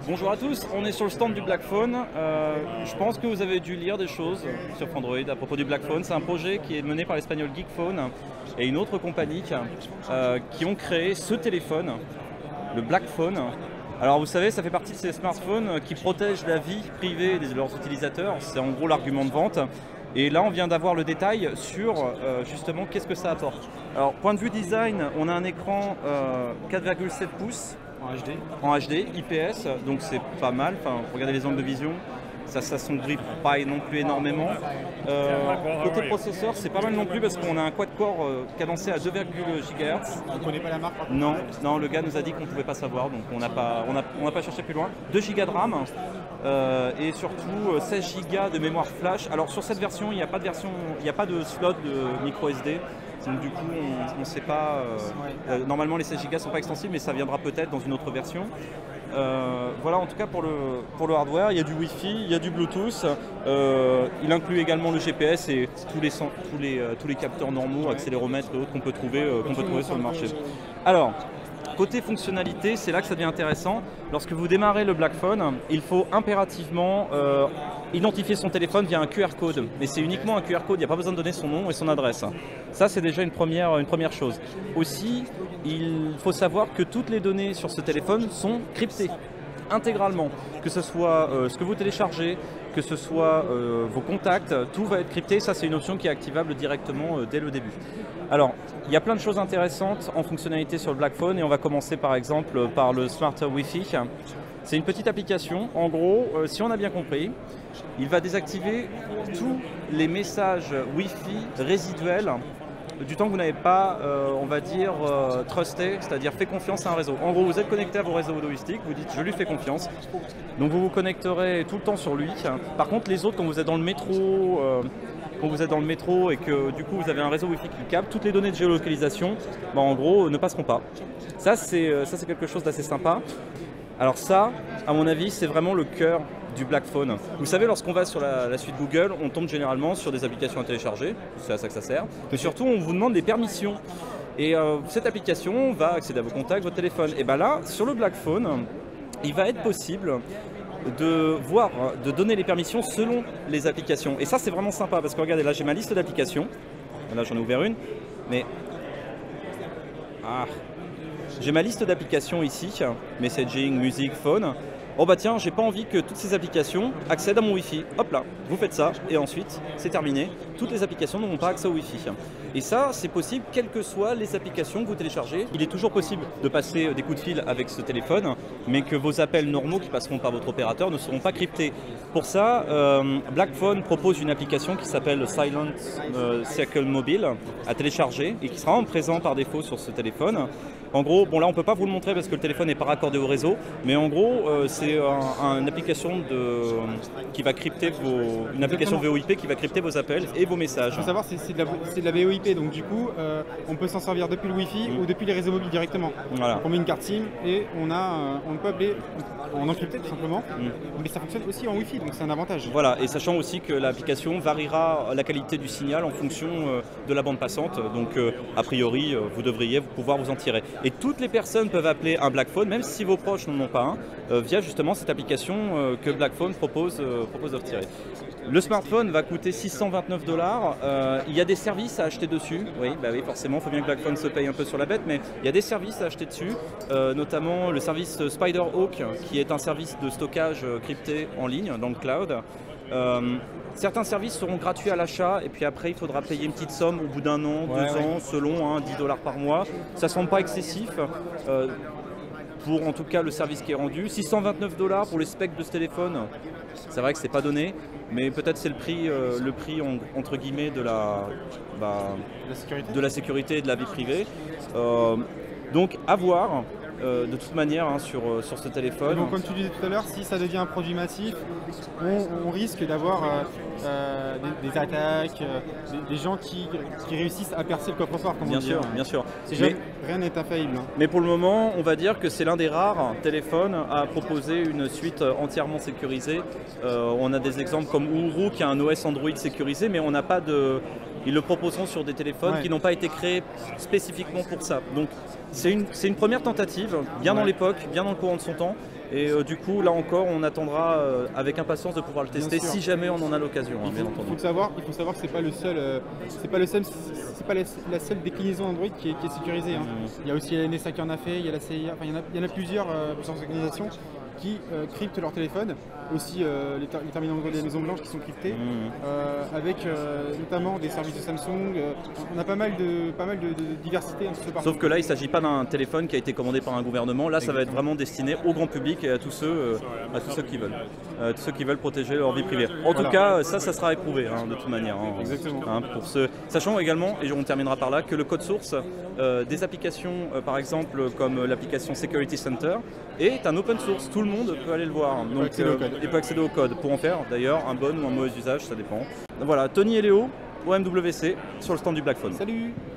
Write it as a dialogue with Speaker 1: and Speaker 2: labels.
Speaker 1: Bonjour à tous, on est sur le stand du Blackphone. Je pense que vous avez dû lire des choses sur Android à propos du Blackphone. C'est un projet qui est mené par l'espagnol Geekphone et une autre compagnie qui ont créé ce téléphone, le Blackphone. Alors vous savez, ça fait partie de ces smartphones qui protègent la vie privée de leurs utilisateurs. C'est en gros l'argument de vente. Et là, on vient d'avoir le détail sur justement qu'est-ce que ça apporte. Alors, point de vue design, on a un écran 4,7 pouces en HD, IPS, donc c'est pas mal. Enfin, regardez les angles de vision, ça s'assombrit pas non plus énormément. Côté processeur, c'est pas mal non plus parce qu'on a un quad-core cadencé à 2,2 GHz.
Speaker 2: On ne connaît pas la marque?
Speaker 1: Non, le gars nous a dit qu'on ne pouvait pas savoir, donc on n'a pas cherché plus loin. 2 Go de RAM et surtout 16 Go de mémoire flash. Alors sur cette version, il n'y a pas de slot de micro SD. Donc du coup, on ne sait pas. Normalement, les 16 Go ne sont pas extensibles, mais ça viendra peut-être dans une autre version. Voilà, en tout cas pour le hardware, il y a du Wi-Fi, il y a du Bluetooth. Il inclut également le GPS et tous les capteurs normaux, accéléromètres et autres qu'on peut trouver sur le marché. Alors, côté fonctionnalité, c'est là que ça devient intéressant. Lorsque vous démarrez le Blackphone, il faut impérativement identifier son téléphone via un QR code. Mais c'est uniquement un QR code, il n'y a pas besoin de donner son nom et son adresse. Ça, c'est déjà une première chose. Aussi, il faut savoir que toutes les données sur ce téléphone sont cryptées intégralement. Que ce soit ce que vous téléchargez, que ce soit vos contacts, tout va être crypté. Ça, c'est une option qui est activable directement dès le début. Alors, il y a plein de choses intéressantes en fonctionnalité sur le Blackphone et on va commencer par exemple par le Smart Wi-Fi. C'est une petite application. En gros, si on a bien compris, il va désactiver tous les messages Wi-Fi résiduels du temps que vous n'avez pas, on va dire, trusté, c'est-à-dire fait confiance à un réseau. En gros, vous êtes connecté à vos réseaux domestiques, vous dites je lui fais confiance, donc vous vous connecterez tout le temps sur lui. Par contre, les autres, quand vous êtes dans le métro, et que du coup vous avez un réseau Wi-Fi qui capte, toutes les données de géolocalisation, en gros, ne passeront pas. Ça, c'est quelque chose d'assez sympa. Alors ça, à mon avis, c'est vraiment le cœur du Blackphone. Vous savez, lorsqu'on va sur la suite Google, on tombe généralement sur des applications à télécharger, c'est à ça que ça sert, mais surtout on vous demande des permissions. Et cette application va accéder à vos contacts, votre téléphone. Et bien là, sur le Blackphone, il va être possible de donner les permissions selon les applications. Et ça, c'est vraiment sympa parce que regardez, là j'ai ma liste d'applications. Là j'en ai ouvert une, mais j'ai ma liste d'applications ici, messaging, musique, phone. Oh bah tiens, j'ai pas envie que toutes ces applications accèdent à mon Wi-Fi. Hop là, vous faites ça et ensuite c'est terminé. Toutes les applications n'auront pas accès au Wi-Fi. Et ça, c'est possible quelles que soient les applications que vous téléchargez. Il est toujours possible de passer des coups de fil avec ce téléphone, mais que vos appels normaux qui passeront par votre opérateur ne seront pas cryptés. Pour ça, Blackphone propose une application qui s'appelle Silent Circle Mobile à télécharger et qui sera en présent par défaut sur ce téléphone. En gros, bon là on ne peut pas vous le montrer parce que le téléphone n'est pas raccordé au réseau, mais en gros c'est une application qui va crypter une application VoIP qui va crypter vos appels et vos messages.
Speaker 2: Il faut savoir c'est de la VoIP, donc du coup on peut s'en servir depuis le Wi-Fi ou depuis les réseaux mobiles directement.
Speaker 1: Voilà.
Speaker 2: On met une carte SIM et on peut appeler en encrypté tout simplement, mais ça fonctionne aussi en Wi-Fi, donc c'est un avantage.
Speaker 1: Voilà, et sachant aussi que l'application variera la qualité du signal en fonction de la bande passante, donc a priori vous devriez pouvoir vous en tirer. Et toutes les personnes peuvent appeler un Blackphone, même si vos proches n'en ont pas un, via justement cette application que Blackphone propose de retirer. Le smartphone va coûter 629 $. Il y a des services à acheter dessus. Oui, forcément, il faut bien que Blackphone se paye un peu sur la bête, mais il y a des services à acheter dessus, notamment le service SpiderHawk, qui est un service de stockage crypté en ligne dans le cloud. Certains services seront gratuits à l'achat et puis après il faudra payer une petite somme au bout d'un an, 2 ans, selon 10 $ par mois. Ça ne semble pas excessif pour en tout cas le service qui est rendu. 629 $ pour les specs de ce téléphone, c'est vrai que c'est pas donné, mais peut-être c'est le prix entre guillemets de la sécurité et de la vie privée. Donc à voir. De toute manière sur ce téléphone.
Speaker 2: Donc, comme tu disais tout à l'heure, si ça devient un produit massif, on risque d'avoir des attaques, des gens qui réussissent à percer le coffre-fort.
Speaker 1: Bien sûr, bien sûr.
Speaker 2: Rien n'est infaillible.
Speaker 1: Mais pour le moment, on va dire que c'est l'un des rares téléphones à proposer une suite entièrement sécurisée. On a des exemples comme Ouro qui a un OS Android sécurisé, mais on n'a pas de... Ils le proposeront sur des téléphones qui n'ont pas été créés spécifiquement pour ça. Donc c'est une première tentative, bien dans l'époque, bien dans le courant de son temps. Et du coup, là encore, on attendra avec impatience de pouvoir le tester si jamais on en a l'occasion, hein, bien entendu.
Speaker 2: Il faut savoir que c'est pas la seule déclinaison Android qui est sécurisée. Hein. Il y a aussi la NSA qui en a fait, il y a la CIA, enfin, il y en a plusieurs organisations qui cryptent leur téléphone, aussi les terminaux Android des Maisons Blanches qui sont cryptés, avec notamment des services de Samsung. On a pas mal de diversité un petit peu partout.
Speaker 1: Sauf que là, il ne s'agit pas d'un téléphone qui a été commandé par un gouvernement. Là, ça va être vraiment destiné au grand public et à tous ceux qui veulent. Tous ceux qui veulent protéger leur vie privée. En tout cas, ça sera éprouvé hein, de toute manière. Hein,
Speaker 2: exactement.
Speaker 1: Hein, pour ceux... Sachant également, et on terminera par là, que le code source des applications, par exemple comme l'application Security Center, est un open source. Tout le monde peut aller le voir. Donc, et peut accéder au code. Pour en faire d'ailleurs un bon ou un mauvais usage, ça dépend. Donc, voilà, Tony et Léo, OMWC, sur le stand du Black Phone.
Speaker 2: Salut!